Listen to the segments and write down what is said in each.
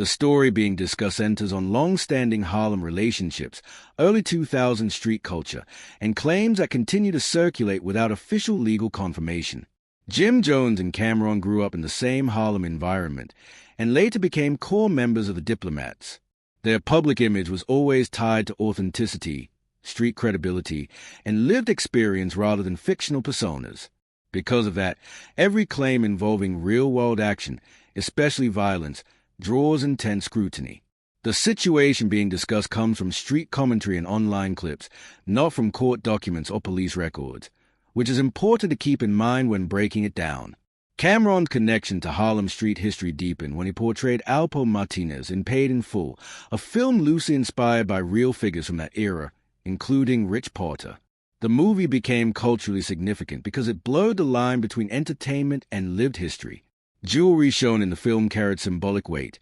The story being discussed centers on long-standing Harlem relationships, early 2000 street culture, and claims that continue to circulate without official legal confirmation. Jim Jones and Cameron grew up in the same Harlem environment and later became core members of the Diplomats. Their public image was always tied to authenticity, street credibility, and lived experience rather than fictional personas. Because of that, every claim involving real-world action, especially violence, draws intense scrutiny. The situation being discussed comes from street commentary and online clips, not from court documents or police records, which is important to keep in mind when breaking it down. Cameron's connection to Harlem street history deepened when he portrayed Alpo Martinez in Paid in Full, a film loosely inspired by real figures from that era, including Rich Porter. The movie became culturally significant because it blurred the line between entertainment and lived history. Jewelry shown in the film carried symbolic weight,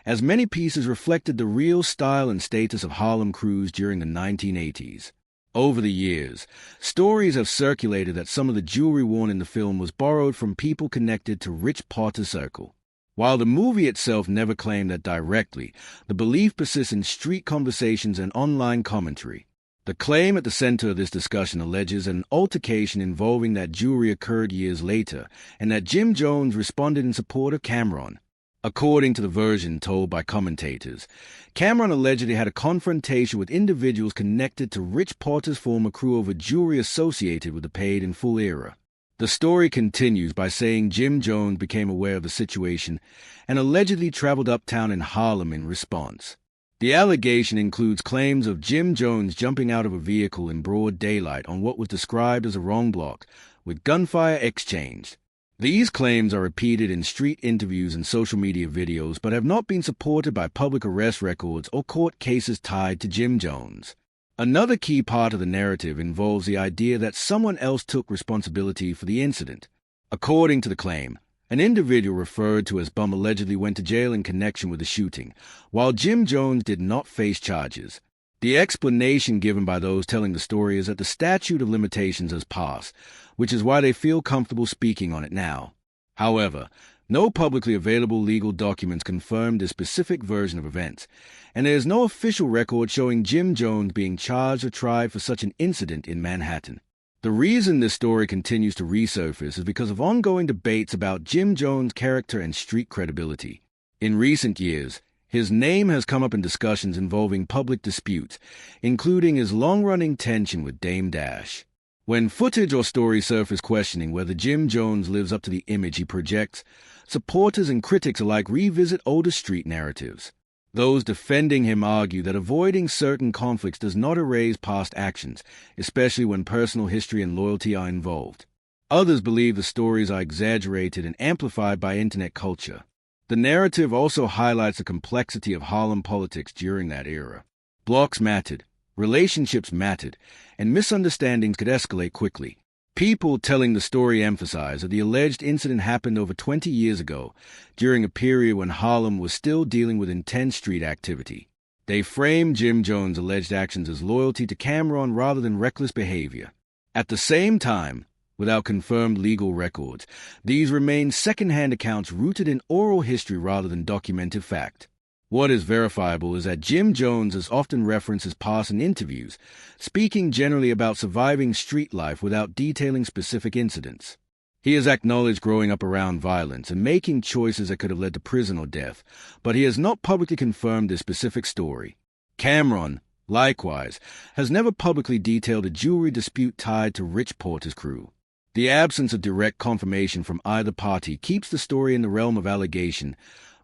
as many pieces reflected the real style and status of Harlem crews during the 1980s. Over the years, stories have circulated that some of the jewelry worn in the film was borrowed from people connected to Rich Porter's circle. While the movie itself never claimed that directly, the belief persists in street conversations and online commentary. The claim at the center of this discussion alleges an altercation involving that jewelry occurred years later, and that Jim Jones responded in support of Cameron. According to the version told by commentators, Cameron allegedly had a confrontation with individuals connected to Rich Porter's former crew over jewelry associated with the Paid in Full era. The story continues by saying Jim Jones became aware of the situation and allegedly traveled uptown in Harlem in response. The allegation includes claims of Jim Jones jumping out of a vehicle in broad daylight on what was described as a wrong block, with gunfire exchanged. These claims are repeated in street interviews and social media videos, but have not been supported by public arrest records or court cases tied to Jim Jones. Another key part of the narrative involves the idea that someone else took responsibility for the incident. According to the claim, an individual referred to as Bum allegedly went to jail in connection with the shooting, while Jim Jones did not face charges. The explanation given by those telling the story is that the statute of limitations has passed, which is why they feel comfortable speaking on it now. However, no publicly available legal documents confirm this specific version of events, and there is no official record showing Jim Jones being charged or tried for such an incident in Manhattan. The reason this story continues to resurface is because of ongoing debates about Jim Jones' character and street credibility. In recent years, his name has come up in discussions involving public disputes, including his long-running tension with Dame Dash. When footage or stories surface questioning whether Jim Jones lives up to the image he projects, supporters and critics alike revisit older street narratives. Those defending him argue that avoiding certain conflicts does not erase past actions, especially when personal history and loyalty are involved. Others believe the stories are exaggerated and amplified by internet culture. The narrative also highlights the complexity of Harlem politics during that era. Blocks mattered, relationships mattered, and misunderstandings could escalate quickly. People telling the story emphasize that the alleged incident happened over 20 years ago, during a period when Harlem was still dealing with intense street activity. They frame Jim Jones' alleged actions as loyalty to Cameron rather than reckless behavior. At the same time, without confirmed legal records, these remain second-hand accounts rooted in oral history rather than documented fact. What is verifiable is that Jim Jones is often referenced as past in interviews, speaking generally about surviving street life without detailing specific incidents. He has acknowledged growing up around violence and making choices that could have led to prison or death, but he has not publicly confirmed this specific story. Cameron, likewise, has never publicly detailed a jewelry dispute tied to Rich Porter's crew. The absence of direct confirmation from either party keeps the story in the realm of allegation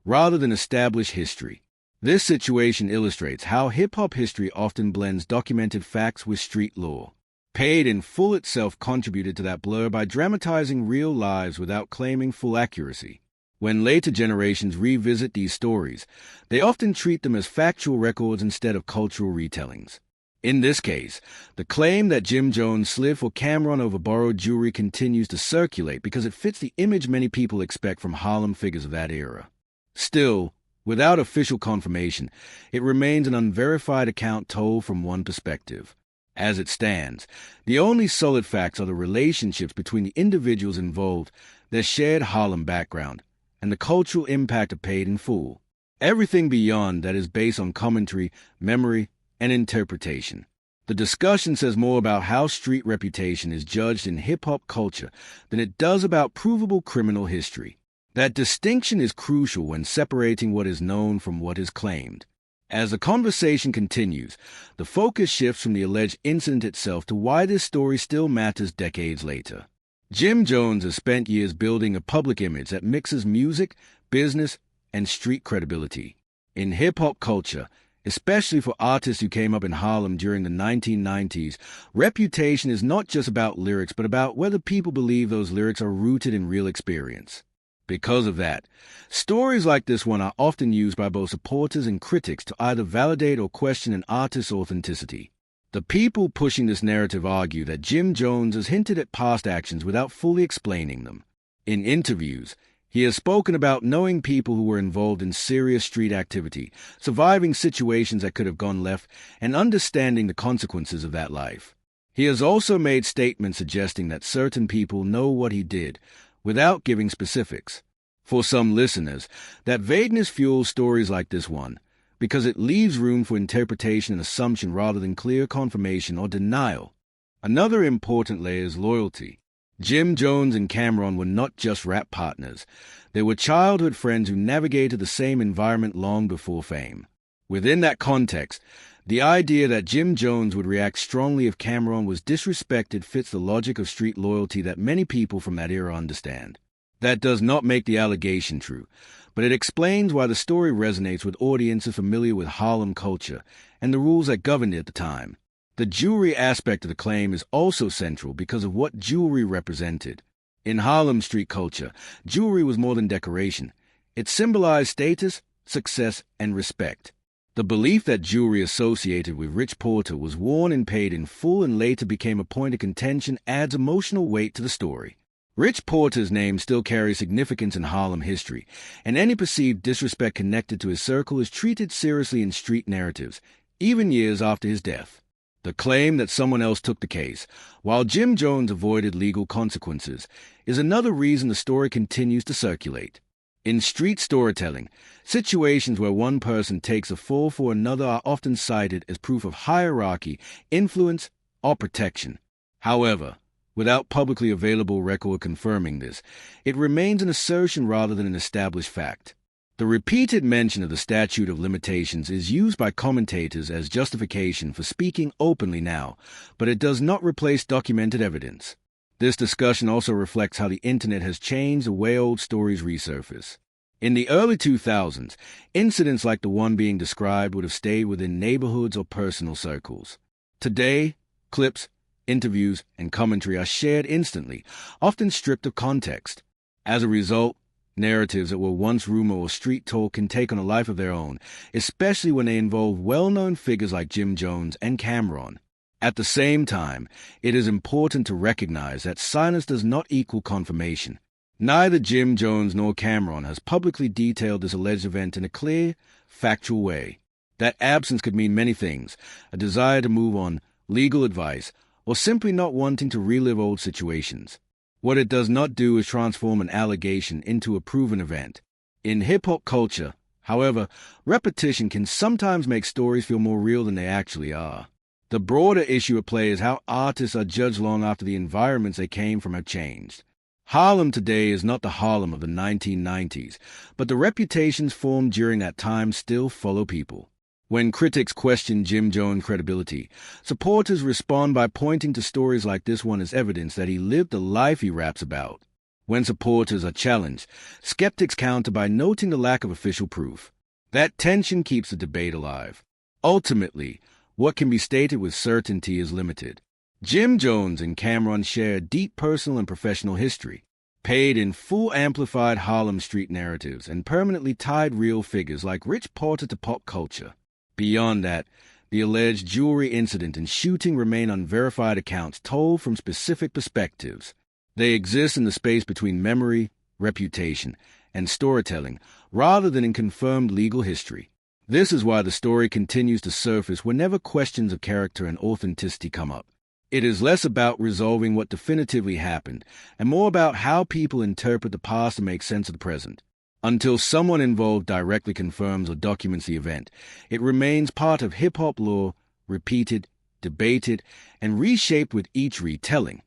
rather than established history. This situation illustrates how hip-hop history often blends documented facts with street lore. Paid in Full itself contributed to that blur by dramatizing real lives without claiming full accuracy. When later generations revisit these stories, they often treat them as factual records instead of cultural retellings. In this case, the claim that Jim Jones slid for Cameron over borrowed jewelry continues to circulate because it fits the image many people expect from Harlem figures of that era. Still, without official confirmation, it remains an unverified account told from one perspective. As it stands, the only solid facts are the relationships between the individuals involved, their shared Harlem background, and the cultural impact of Paid in Full. Everything beyond that is based on commentary, memory, and interpretation. The discussion says more about how street reputation is judged in hip-hop culture than it does about provable criminal history. That distinction is crucial when separating what is known from what is claimed. As the conversation continues, the focus shifts from the alleged incident itself to why this story still matters decades later. Jim Jones has spent years building a public image that mixes music, business, and street credibility. In hip-hop culture, especially for artists who came up in Harlem during the 1990s, reputation is not just about lyrics, but about whether people believe those lyrics are rooted in real experience. Because of that, stories like this one are often used by both supporters and critics to either validate or question an artist's authenticity. The people pushing this narrative argue that Jim Jones has hinted at past actions without fully explaining them. In interviews, he has spoken about knowing people who were involved in serious street activity, surviving situations that could have gone left, and understanding the consequences of that life. He has also made statements suggesting that certain people know what he did, without giving specifics. For some listeners, that vagueness fuels stories like this one, because it leaves room for interpretation and assumption rather than clear confirmation or denial. Another important layer is loyalty. Jim Jones and Cameron were not just rap partners. They were childhood friends who navigated the same environment long before fame. Within that context, the idea that Jim Jones would react strongly if Cameron was disrespected fits the logic of street loyalty that many people from that era understand. That does not make the allegation true, but it explains why the story resonates with audiences familiar with Harlem culture and the rules that governed it at the time. The jewelry aspect of the claim is also central because of what jewelry represented. In Harlem street culture, jewelry was more than decoration. It symbolized status, success, and respect. The belief that jewelry associated with Rich Porter was worn and paid in full and later became a point of contention adds emotional weight to the story. Rich Porter's name still carries significance in Harlem history, and any perceived disrespect connected to his circle is treated seriously in street narratives, even years after his death. The claim that someone else took the case, while Jim Jones avoided legal consequences, is another reason the story continues to circulate. In street storytelling, situations where one person takes a fall for another are often cited as proof of hierarchy, influence, or protection. However, without publicly available record confirming this, it remains an assertion rather than an established fact. The repeated mention of the statute of limitations is used by commentators as justification for speaking openly now, but it does not replace documented evidence. This discussion also reflects how the internet has changed the way old stories resurface. In the early 2000s, incidents like the one being described would have stayed within neighborhoods or personal circles. Today, clips, interviews, and commentary are shared instantly, often stripped of context. As a result, narratives that were once rumor or street talk can take on a life of their own, especially when they involve well-known figures like Jim Jones and Cameron. At the same time, it is important to recognize that silence does not equal confirmation. Neither Jim Jones nor Cameron has publicly detailed this alleged event in a clear, factual way. That absence could mean many things: a desire to move on, legal advice, or simply not wanting to relive old situations. What it does not do is transform an allegation into a proven event. In hip-hop culture, however, repetition can sometimes make stories feel more real than they actually are. The broader issue at play is how artists are judged long after the environments they came from have changed. Harlem today is not the Harlem of the 1990s, but the reputations formed during that time still follow people. When critics question Jim Jones' credibility, supporters respond by pointing to stories like this one as evidence that he lived the life he raps about. When supporters are challenged, skeptics counter by noting the lack of official proof. That tension keeps the debate alive. Ultimately, what can be stated with certainty is limited. Jim Jones and Cameron share a deep personal and professional history, paid in full amplified Harlem street narratives and permanently tied real figures like Rich Porter to pop culture. Beyond that, the alleged jewelry incident and shooting remain unverified accounts told from specific perspectives. They exist in the space between memory, reputation, and storytelling, rather than in confirmed legal history. This is why the story continues to surface whenever questions of character and authenticity come up. It is less about resolving what definitively happened, and more about how people interpret the past to make sense of the present. Until someone involved directly confirms or documents the event, it remains part of hip-hop lore, repeated, debated, and reshaped with each retelling.